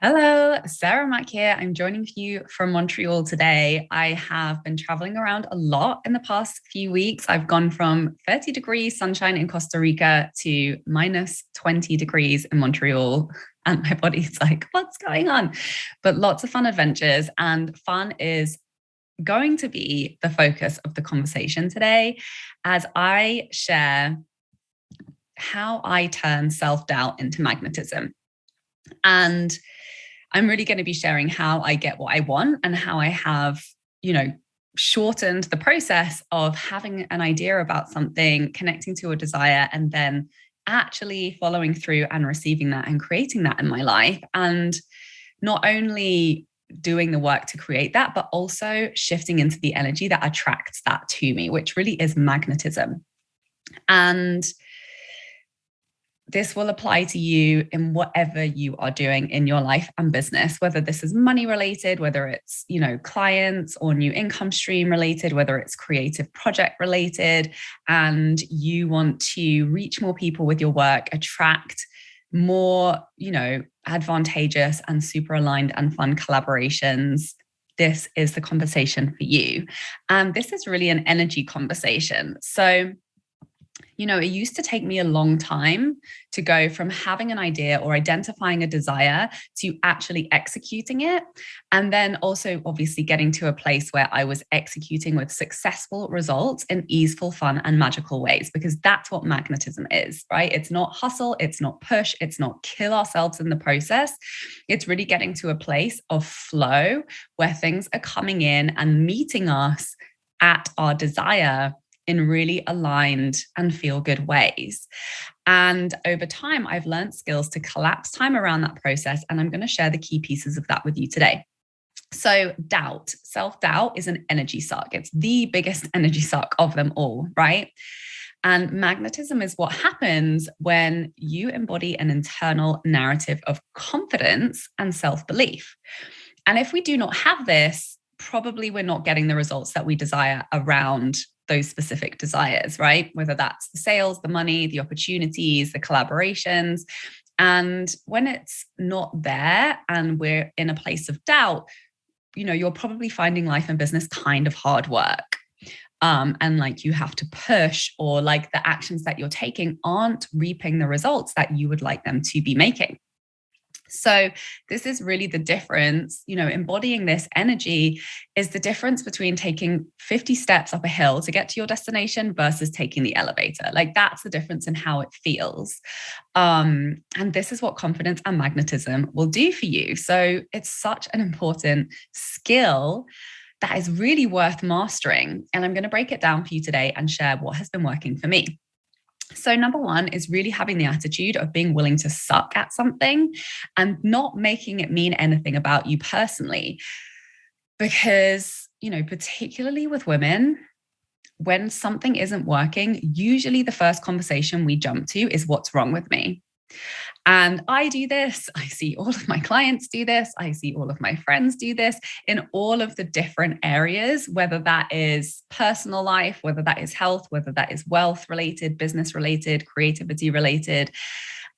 Hello, Sarah Mack here. I'm joining you from Montreal today. I have been traveling around a lot in the past few weeks. I've gone from 30 degrees sunshine in Costa Rica to minus 20 degrees in Montreal. And my body's like, what's going on? But lots of fun adventures, and fun is going to be the focus of the conversation today as I share how I turn self doubt into magnetism. And I'm really going to be sharing how I get what I want and how I have, you know, shortened the process of having an idea about something, connecting to a desire, and then actually following through and receiving that and creating that in my life. And not only doing the work to create that, but also shifting into the energy that attracts that to me, which really is magnetism. And this will apply to you in whatever you are doing in your life and business, whether this is money related, whether it's, clients or new income stream related, whether it's creative project related, and you want to reach more people with your work, attract more, advantageous and super aligned and fun collaborations. This is the conversation for you. And this is really an energy conversation. So it used to take me a long time to go from having an idea or identifying a desire to actually executing it. And then also obviously getting to a place where I was executing with successful results in easeful, fun, and magical ways, because that's what magnetism is, right? It's not hustle, it's not push, it's not kill ourselves in the process. It's really getting to a place of flow where things are coming in and meeting us at our desire in really aligned and feel good ways. And over time, I've learned skills to collapse time around that process. And I'm going to share the key pieces of that with you today. So doubt, self-doubt is an energy suck. It's the biggest energy suck of them all, right? And magnetism is what happens when you embody an internal narrative of confidence and self-belief. And if we do not have this, probably we're not getting the results that we desire around those specific desires, right? Whether that's the sales, the money, the opportunities, the collaborations. And when it's not there and we're in a place of doubt, you're probably finding life and business kind of hard work. And like you have to push, or like the actions that you're taking aren't reaping the results that you would like them to be making. So this is really the difference, embodying this energy is the difference between taking 50 steps up a hill to get to your destination versus taking the elevator. Like that's the difference in how it feels. And this is what confidence and magnetism will do for you. So it's such an important skill that is really worth mastering. And I'm going to break it down for you today and share what has been working for me. So number one is really having the attitude of being willing to suck at something and not making it mean anything about you personally. Because, particularly with women, when something isn't working, usually the first conversation we jump to is what's wrong with me. And I do this. I see all of my clients do this. I see all of my friends do this in all of the different areas, whether that is personal life, whether that is health, whether that is wealth related, business related, creativity related.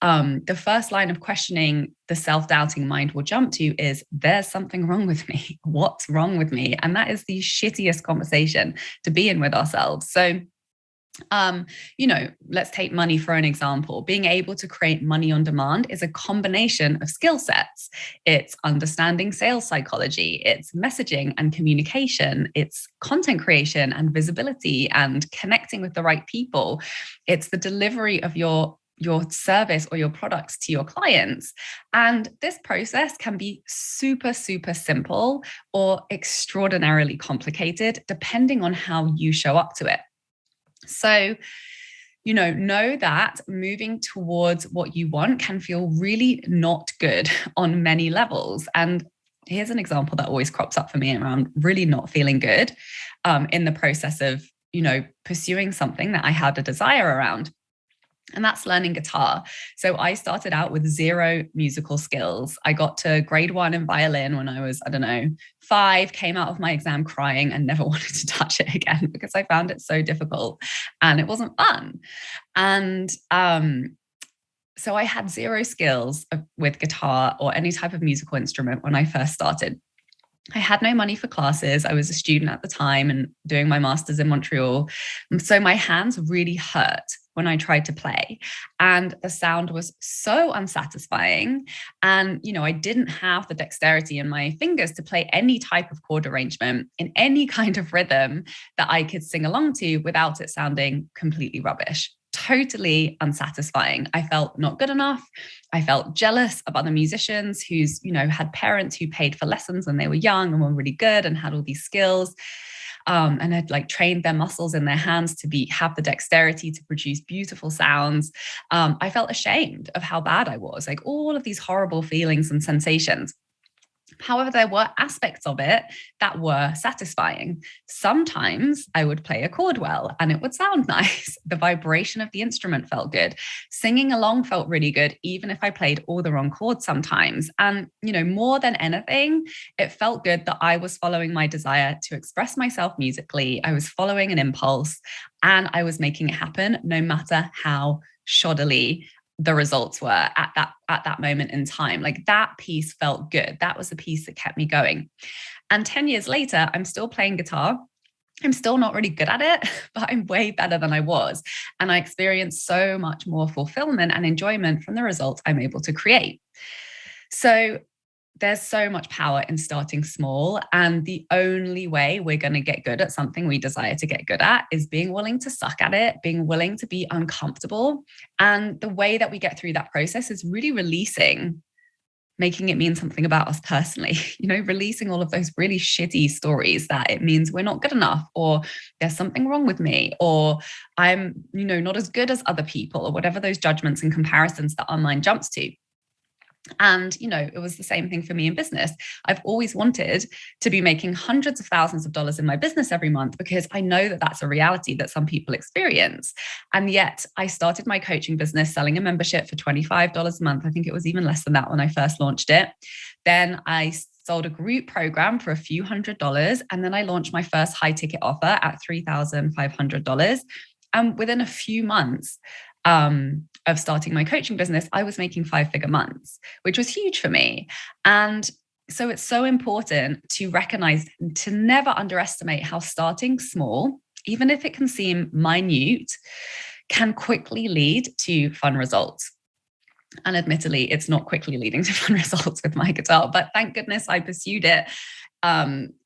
The first line of questioning the self-doubting mind will jump to is, there's something wrong with me. What's wrong with me? And that is the shittiest conversation to be in with ourselves. So let's take money for an example. Being able to create money on demand is a combination of skill sets. It's understanding sales psychology, it's messaging and communication, it's content creation and visibility and connecting with the right people. It's the delivery of your service or your products to your clients. And this process can be super, super simple or extraordinarily complicated, depending on how you show up to it. So, know that moving towards what you want can feel really not good on many levels. And here's an example that always crops up for me around really not feeling good in the process of, pursuing something that I had a desire around. And that's learning guitar. So I started out with zero musical skills. I got to grade 1 in violin when I was, 5, came out of my exam crying and never wanted to touch it again because I found it so difficult and it wasn't fun. And So I had zero skills with guitar or any type of musical instrument when I first started. I had no money for classes. I was a student at the time and doing my master's in Montreal. So my hands really hurt when I tried to play. And the sound was so unsatisfying. And, I didn't have the dexterity in my fingers to play any type of chord arrangement in any kind of rhythm that I could sing along to without it sounding completely rubbish. Totally unsatisfying. I felt not good enough. I felt jealous of other musicians who's, had parents who paid for lessons when they were young and were really good and had all these skills. And had trained their muscles in their hands to have the dexterity to produce beautiful sounds. I felt ashamed of how bad I was, all of these horrible feelings and sensations. However, there were aspects of it that were satisfying. Sometimes I would play a chord well and it would sound nice. The vibration of the instrument felt good. Singing along felt really good, even if I played all the wrong chords sometimes. And, more than anything, it felt good that I was following my desire to express myself musically. I was following an impulse and I was making it happen no matter how shoddily the results were at that moment in time. That piece felt good. That was the piece that kept me going. And 10 years later, I'm still playing guitar. I'm still not really good at it, but I'm way better than I was. And I experience so much more fulfillment and enjoyment from the results I'm able to create. So there's so much power in starting small. And the only way we're going to get good at something we desire to get good at is being willing to suck at it, being willing to be uncomfortable. And the way that we get through that process is really releasing, making it mean something about us personally, releasing all of those really shitty stories that it means we're not good enough, or there's something wrong with me, or I'm, not as good as other people, or whatever those judgments and comparisons that our mind jumps to. And, it was the same thing for me in business. I've always wanted to be making hundreds of thousands of dollars in my business every month because I know that that's a reality that some people experience. And yet I started my coaching business selling a membership for $25 a month. I think it was even less than that when I first launched it. Then I sold a group program for a few $100s. And then I launched my first high ticket offer at $3,500. And within a few months, of starting my coaching business, I was making 5-figure months, which was huge for me. And so it's so important to recognize, to never underestimate how starting small, even if it can seem minute, can quickly lead to fun results. And admittedly, it's not quickly leading to fun results with my guitar, but thank goodness I pursued it.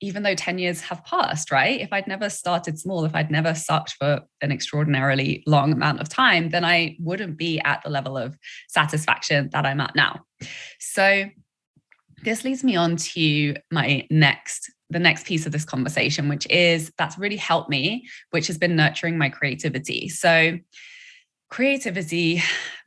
Even though 10 years have passed, right? If I'd never started small, if I'd never sucked for an extraordinarily long amount of time, then I wouldn't be at the level of satisfaction that I'm at now. So this leads me on to the next piece of this conversation, that's really helped me, which has been nurturing my creativity. So creativity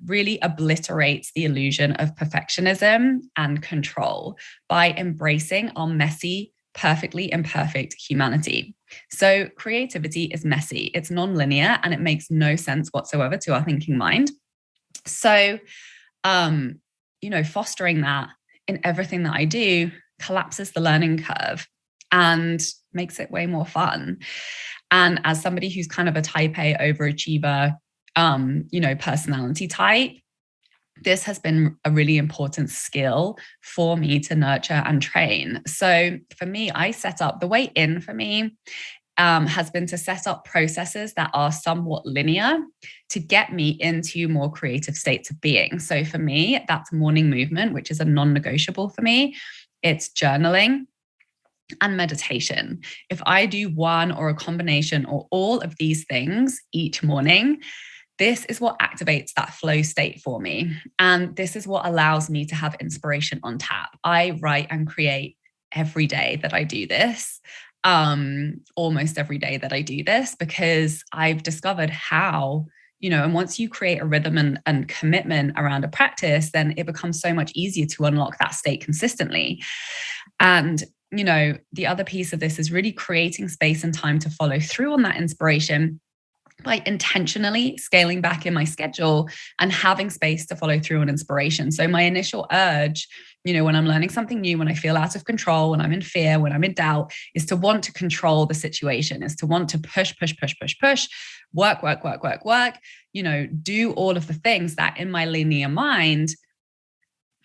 really obliterates the illusion of perfectionism and control by embracing our messy, perfectly imperfect humanity. So creativity is messy, it's non-linear, and it makes no sense whatsoever to our thinking mind. So, fostering that in everything that I do collapses the learning curve and makes it way more fun. And as somebody who's kind of a type A overachiever, personality type, this has been a really important skill for me to nurture and train. So for me, the way in for me has been to set up processes that are somewhat linear to get me into more creative states of being. So for me, that's morning movement, which is a non-negotiable for me. It's journaling and meditation. If I do one or a combination or all of these things each morning, this is what activates that flow state for me. And this is what allows me to have inspiration on tap. I write and create every day that I do this, almost every day that I do this, because I've discovered how, and once you create a rhythm and commitment around a practice, then it becomes so much easier to unlock that state consistently. And, the other piece of this is really creating space and time to follow through on that inspiration by intentionally scaling back in my schedule and having space to follow through on inspiration. So my initial urge when I'm learning something new, when I feel out of control, when I'm in fear, when I'm in doubt, is to want to control the situation, is to want to push, work, do all of the things that in my linear mind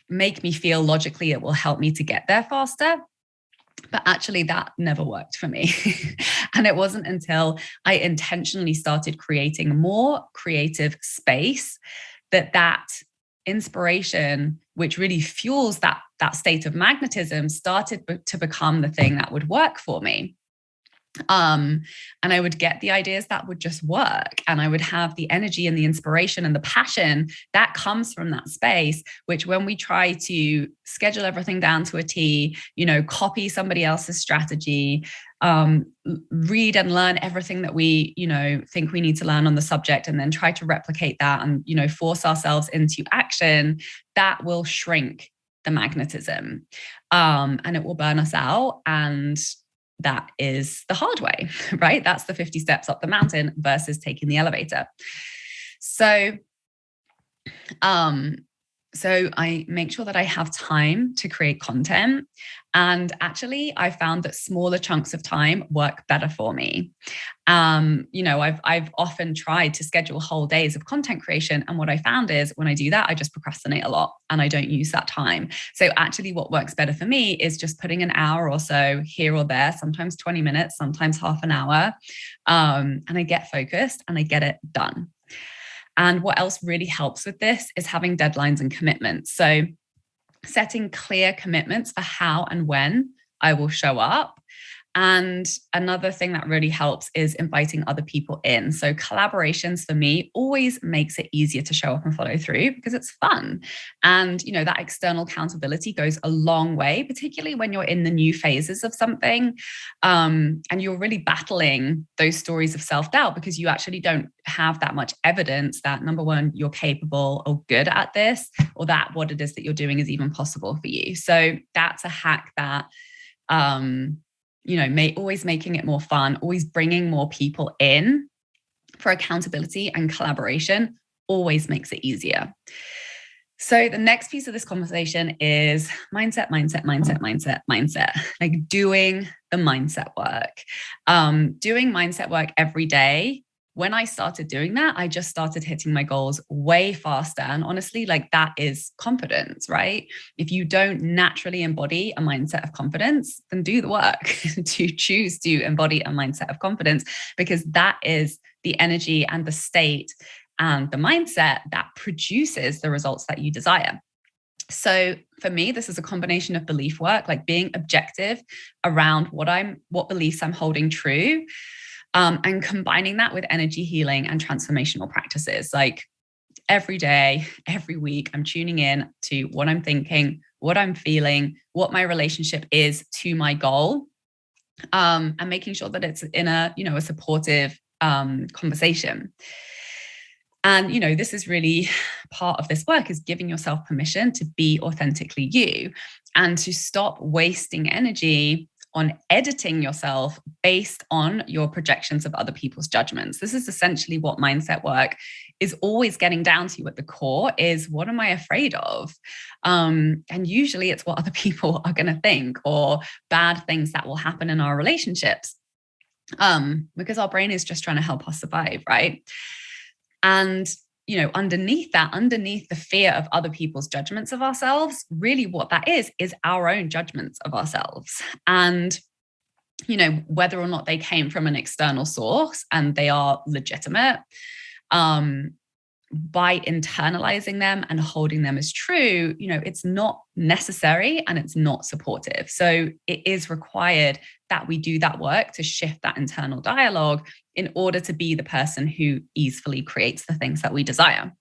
make me feel logically it will help me to get there faster. But actually, that never worked for me. And it wasn't until I intentionally started creating more creative space that inspiration, which really fuels that state of magnetism, started to become the thing that would work for me. And I would get the ideas that would just work, and I would have the energy and the inspiration and the passion that comes from that space, which when we try to schedule everything down to a T, copy somebody else's strategy, read and learn everything that we, think we need to learn on the subject, and then try to replicate that and, force ourselves into action, that will shrink the magnetism, and it will burn us out. And that is the hard way, right? That's the 50 steps up the mountain versus taking the elevator. So I make sure that I have time to create content. And actually, I found that smaller chunks of time work better for me. I've often tried to schedule whole days of content creation. And what I found is when I do that, I just procrastinate a lot and I don't use that time. So actually what works better for me is just putting an hour or so here or there, sometimes 20 minutes, sometimes half an hour. And I get focused and I get it done. And what else really helps with this is having deadlines and commitments. So setting clear commitments for how and when I will show up. And another thing that really helps is inviting other people in. So collaborations for me always makes it easier to show up and follow through because it's fun. And, that external accountability goes a long way, particularly when you're in the new phases of something, and you're really battling those stories of self-doubt because you actually don't have that much evidence that, number one, you're capable or good at this, or that what it is that you're doing is even possible for you. So that's a hack that, always making it more fun, always bringing more people in for accountability and collaboration always makes it easier. So the next piece of this conversation is mindset, like doing the mindset work. Doing mindset work every day. When I started doing that, I just started hitting my goals way faster. And honestly, that is confidence, right? If you don't naturally embody a mindset of confidence, then do the work to choose to embody a mindset of confidence, because that is the energy and the state and the mindset that produces the results that you desire. So for me, this is a combination of belief work, like being objective around what beliefs I'm holding true. And combining that with energy healing and transformational practices. Like every day, every week, I'm tuning in to what I'm thinking, what I'm feeling, what my relationship is to my goal, and making sure that it's in a supportive conversation. And, this is really part of this work, is giving yourself permission to be authentically you and to stop wasting energy on editing yourself based on your projections of other people's judgments. This is essentially what mindset work is always getting down to at the core, is what am I afraid of? And usually it's what other people are going to think, or bad things that will happen in our relationships, because our brain is just trying to help us survive, right? And underneath the fear of other people's judgments of ourselves, really what that is our own judgments of ourselves. And, whether or not they came from an external source and they are legitimate, by internalizing them and holding them as true, it's not necessary and it's not supportive. So it is required that we do that work to shift that internal dialogue in order to be the person who easily creates the things that we desire.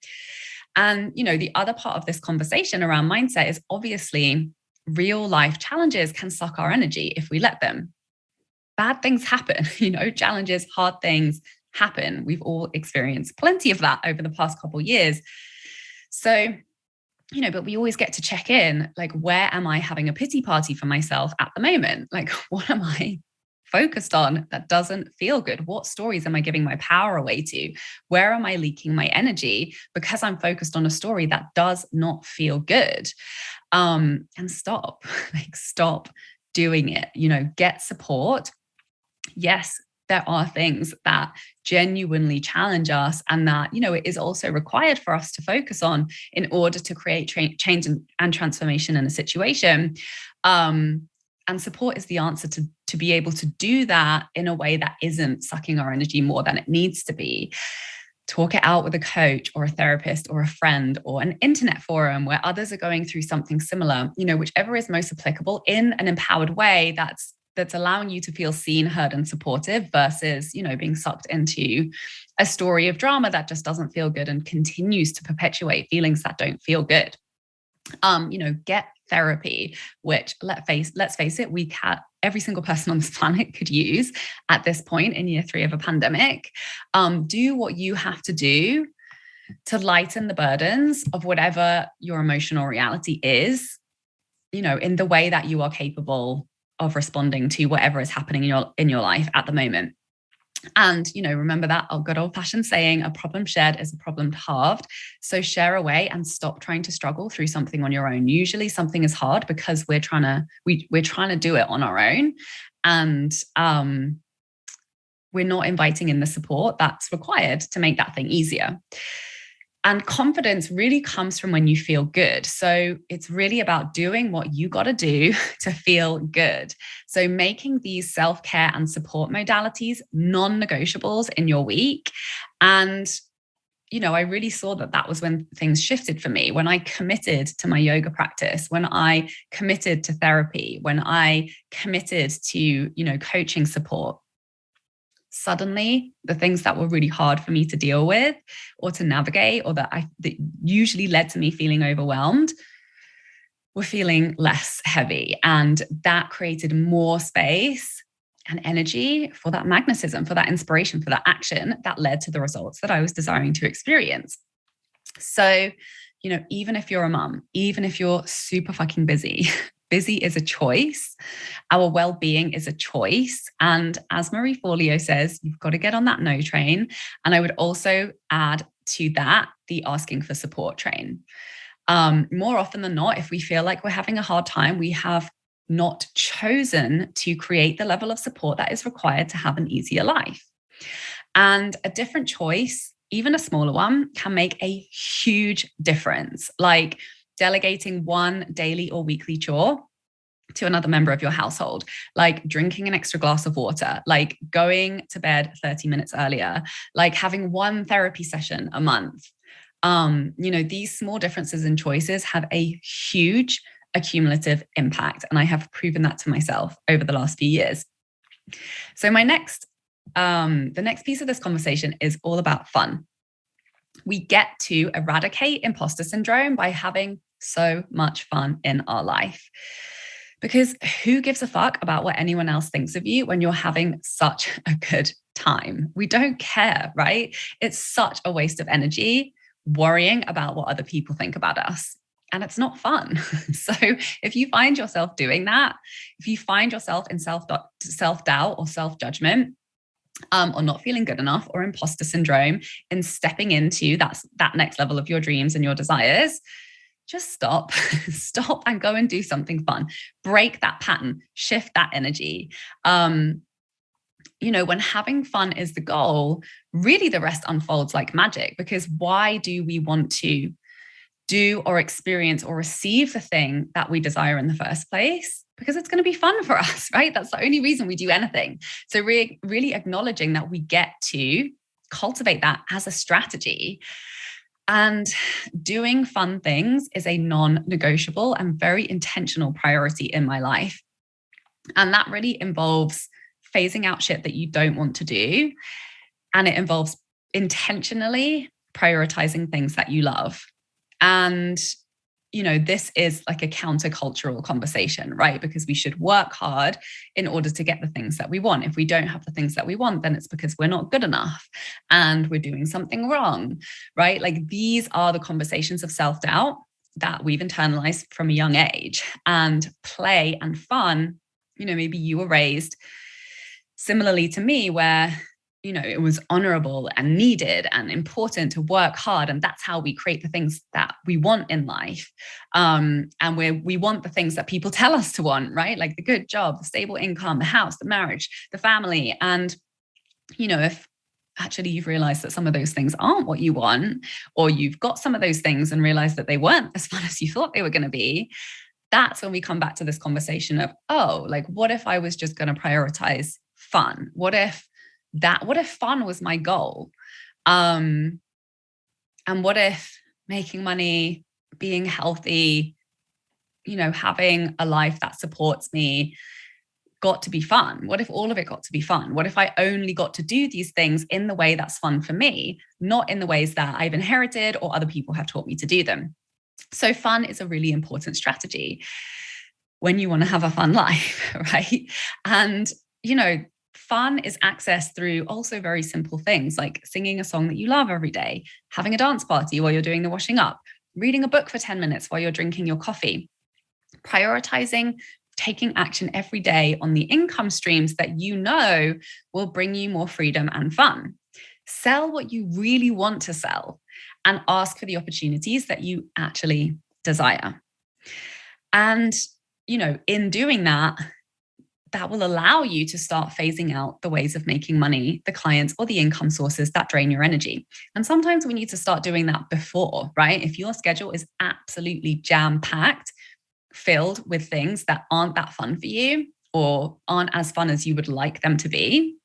And, the other part of this conversation around mindset is obviously real life challenges can suck our energy if we let them. Bad things happen, challenges, hard things happen. We've all experienced plenty of that over the past couple of years. So, but we always get to check in, like, where am I having a pity party for myself at the moment? Like, what am I focused on that doesn't feel good? What stories am I giving my power away to? Where am I leaking my energy because I'm focused on a story that does not feel good? And stop, like stop doing it, get support. Yes, there are things that genuinely challenge us and that, it is also required for us to focus on in order to create change and transformation in a situation. And support is the answer to be able to do that in a way that isn't sucking our energy more than it needs to be. Talk it out with a coach or a therapist or a friend or an internet forum where others are going through something similar, whichever is most applicable in an empowered way that's allowing you to feel seen, heard, and supportive versus, being sucked into a story of drama that just doesn't feel good and continues to perpetuate feelings that don't feel good. Get therapy, which let's face it, every single person on this planet could use at this point in year 3 of a pandemic. Do what you have to do to lighten the burdens of whatever your emotional reality is, in the way that you are capable of responding to whatever is happening in your life at the moment. And, remember that good old fashioned saying, a problem shared is a problem halved. So share away and stop trying to struggle through something on your own. Usually something is hard because we're trying to do it on our own. And we're not inviting in the support that's required to make that thing easier. And confidence really comes from when you feel good. So it's really about doing what you got to do to feel good. So making these self-care and support modalities non-negotiables in your week. And, I really saw that was when things shifted for me, when I committed to my yoga practice, when I committed to therapy, when I committed to, coaching support. Suddenly, the things that were really hard for me to deal with or to navigate, or that usually led to me feeling overwhelmed, were feeling less heavy. And that created more space and energy for that magnetism, for that inspiration, for that action that led to the results that I was desiring to experience. So, even if you're a mom, even if you're super fucking busy, busy is a choice. Our well-being is a choice. And as Marie Forleo says, you've got to get on that no train. And I would also add to that the asking for support train. More often than not, if we feel like we're having a hard time, we have not chosen to create the level of support that is required to have an easier life. And a different choice, even a smaller one, can make a huge difference. Like delegating one daily or weekly chore to another member of your household, like drinking an extra glass of water, like going to bed 30 minutes earlier, like having one therapy session a month. These small differences in choices have a huge accumulative impact. And I have proven that to myself over the last few years. So the next piece of this conversation is all about fun. We get to eradicate imposter syndrome by having so much fun in our life. Because who gives a fuck about what anyone else thinks of you when you're having such a good time? We don't care, right? It's such a waste of energy worrying about what other people think about us. And it's not fun. So if you find yourself doing that, if you find yourself in self-doubt or self-judgment, or not feeling good enough, or imposter syndrome in stepping into that next level of your dreams and your desires, just stop and go and do something fun. Break that pattern, shift that energy. When having fun is the goal, really the rest unfolds like magic, because why do we want to do or experience or receive the thing that we desire in the first place? Because it's going to be fun for us, right? That's the only reason we do anything. So really acknowledging that we get to cultivate that as a strategy. And doing fun things is a non-negotiable and very intentional priority in my life. And that really involves phasing out shit that you don't want to do. And it involves intentionally prioritizing things that you love. And, this is like a countercultural conversation, right? Because we should work hard in order to get the things that we want. If we don't have the things that we want, then it's because we're not good enough and we're doing something wrong, right? Like these are the conversations of self-doubt that we've internalized from a young age. And play and fun, maybe you were raised similarly to me, where it was honorable and needed and important to work hard. And that's how we create the things that we want in life. And we want the things that people tell us to want, right? Like the good job, the stable income, the house, the marriage, the family. And, if actually you've realized that some of those things aren't what you want, or you've got some of those things and realized that they weren't as fun as you thought they were going to be, that's when we come back to this conversation of, what if I was just going to prioritize fun? What if fun was my goal? And what if making money, being healthy, having a life that supports me got to be fun? What if all of it got to be fun? What if I only got to do these things in the way that's fun for me, not in the ways that I've inherited or other people have taught me to do them? So fun is a really important strategy when you want to have a fun life, right? And, fun is accessed through also very simple things like singing a song that you love every day, having a dance party while you're doing the washing up, reading a book for 10 minutes while you're drinking your coffee, prioritizing taking action every day on the income streams that will bring you more freedom and fun. Sell what you really want to sell and ask for the opportunities that you actually desire. And, in doing that, that will allow you to start phasing out the ways of making money, the clients or the income sources that drain your energy. And sometimes we need to start doing that before, right? If your schedule is absolutely jam-packed, filled with things that aren't that fun for you or aren't as fun as you would like them to be,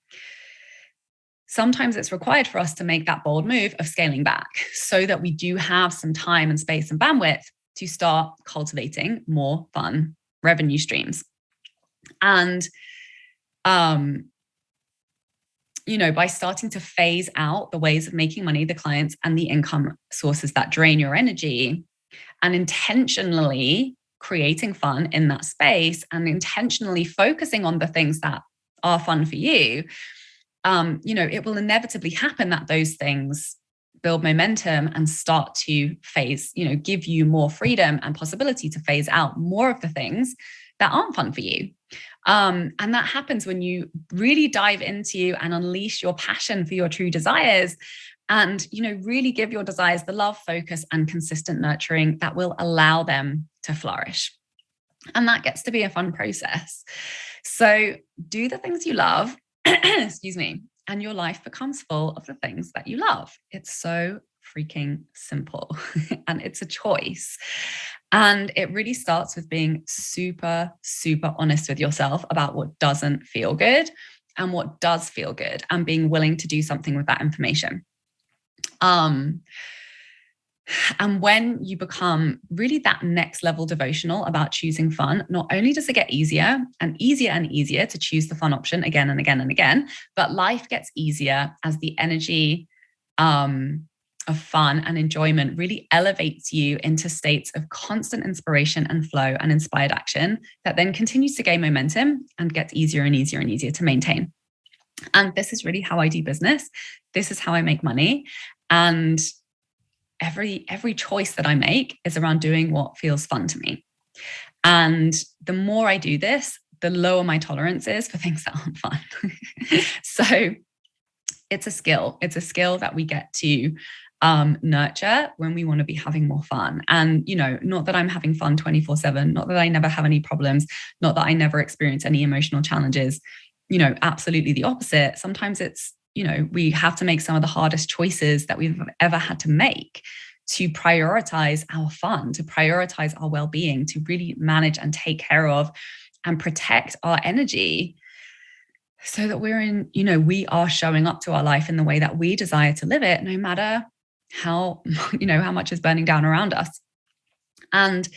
sometimes it's required for us to make that bold move of scaling back so that we do have some time and space and bandwidth to start cultivating more fun revenue streams. And, by starting to phase out the ways of making money, the clients and the income sources that drain your energy, and intentionally creating fun in that space and intentionally focusing on the things that are fun for you, it will inevitably happen that those things build momentum and start to phase, give you more freedom and possibility to phase out more of the things that aren't fun for you. And that happens when you really dive into and unleash your passion for your true desires and, really give your desires the love, focus, and consistent nurturing that will allow them to flourish. And that gets to be a fun process. So do the things you love, excuse me, and your life becomes full of the things that you love. It's so freaking simple and it's a choice. And it really starts with being super, super honest with yourself about what doesn't feel good and what does feel good and being willing to do something with that information. And when you become really that next level devotional about choosing fun, not only does it get easier and easier and easier to choose the fun option again and again and again, but life gets easier as the energy of fun and enjoyment really elevates you into states of constant inspiration and flow and inspired action that then continues to gain momentum and gets easier and easier and easier to maintain. And this is really how I do business. This is how I make money. And every choice that I make is around doing what feels fun to me. And the more I do this, the lower my tolerance is for things that aren't fun. So it's a skill. It's a skill that we get to nurture when we want to be having more fun. And, not that I'm having fun 24/7, not that I never have any problems, not that I never experience any emotional challenges, absolutely the opposite. Sometimes it's, we have to make some of the hardest choices that we've ever had to make to prioritize our fun, to prioritize our well-being, to really manage and take care of and protect our energy so that we are showing up to our life in the way that we desire to live it, no matter how much is burning down around us. And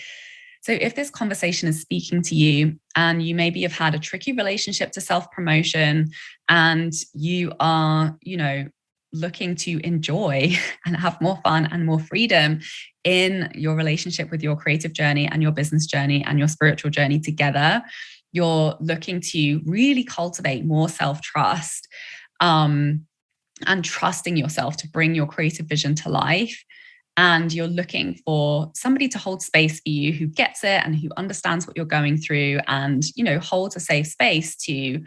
so if this conversation is speaking to you and you maybe have had a tricky relationship to self-promotion and you are, looking to enjoy and have more fun and more freedom in your relationship with your creative journey and your business journey and your spiritual journey together, you're looking to really cultivate more self-trust, and trusting yourself to bring your creative vision to life. And you're looking for somebody to hold space for you who gets it and who understands what you're going through and, holds a safe space to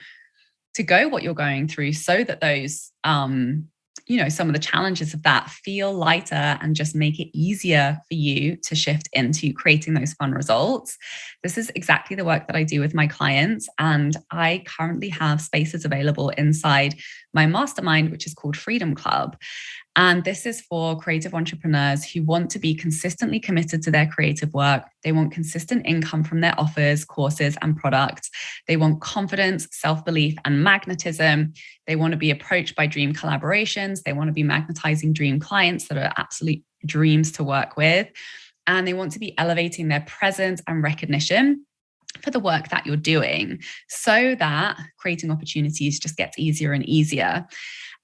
to go what you're going through so that those, some of the challenges of that feel lighter and just make it easier for you to shift into creating those fun results. This is exactly the work that I do with my clients. And I currently have spaces available inside my mastermind, which is called Freedom Club. And this is for creative entrepreneurs who want to be consistently committed to their creative work. They want consistent income from their offers, courses, and products. They want confidence, self-belief, and magnetism. They want to be approached by dream collaborations. They want to be magnetizing dream clients that are absolute dreams to work with. And they want to be elevating their presence and recognition for the work that you're doing so that creating opportunities just gets easier and easier.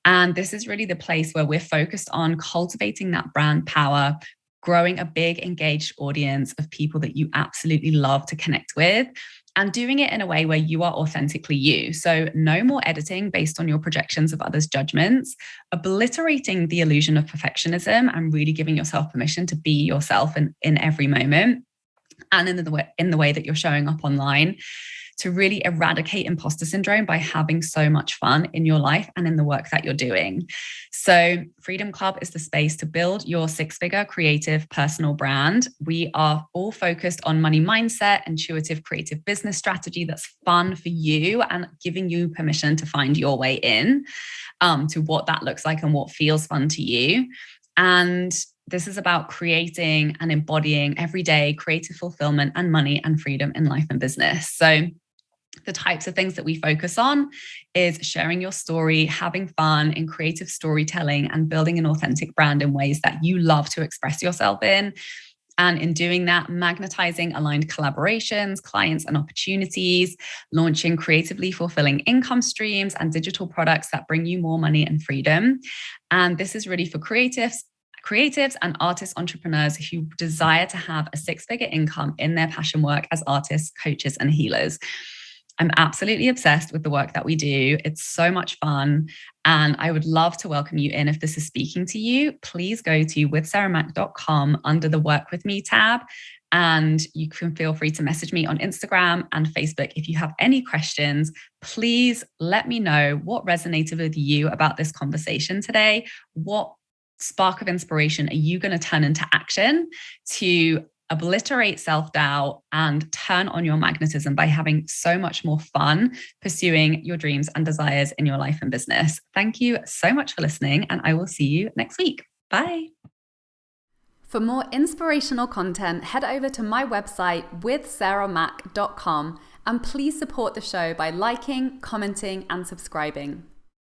And this is really the place where we're focused on cultivating that brand power, growing a big engaged audience of people that you absolutely love to connect with, and doing it in a way where you are authentically you. So no more editing based on your projections of others' judgments, obliterating the illusion of perfectionism and really giving yourself permission to be yourself in every moment and in the way that you're showing up online, to really eradicate imposter syndrome by having so much fun in your life and in the work that you're doing. So Freedom Club is the space to build your six-figure creative personal brand. We are all focused on money mindset, intuitive creative business strategy that's fun for you and giving you permission to find your way in to what that looks like and what feels fun to you. And this is about creating and embodying everyday creative fulfillment and money and freedom in life and business. So the types of things that we focus on is sharing your story, having fun in creative storytelling, and building an authentic brand in ways that you love to express yourself in. And in doing that, magnetizing aligned collaborations, clients, and opportunities, launching creatively fulfilling income streams and digital products that bring you more money and freedom. And this is really for creatives and artist entrepreneurs who desire to have a six-figure income in their passion work as artists, coaches, and healers. I'm absolutely obsessed with the work that we do. It's so much fun. And I would love to welcome you in. If this is speaking to you, please go to withsarahmac.com under the Work With Me tab. And you can feel free to message me on Instagram and Facebook. If you have any questions, please let me know what resonated with you about this conversation today. What spark of inspiration are you going to turn into action to obliterate self-doubt and turn on your magnetism by having so much more fun pursuing your dreams and desires in your life and business? Thank you so much for listening, and I will see you next week. Bye. For more inspirational content, head over to my website withsarahmac.com, and please support the show by liking, commenting, and subscribing.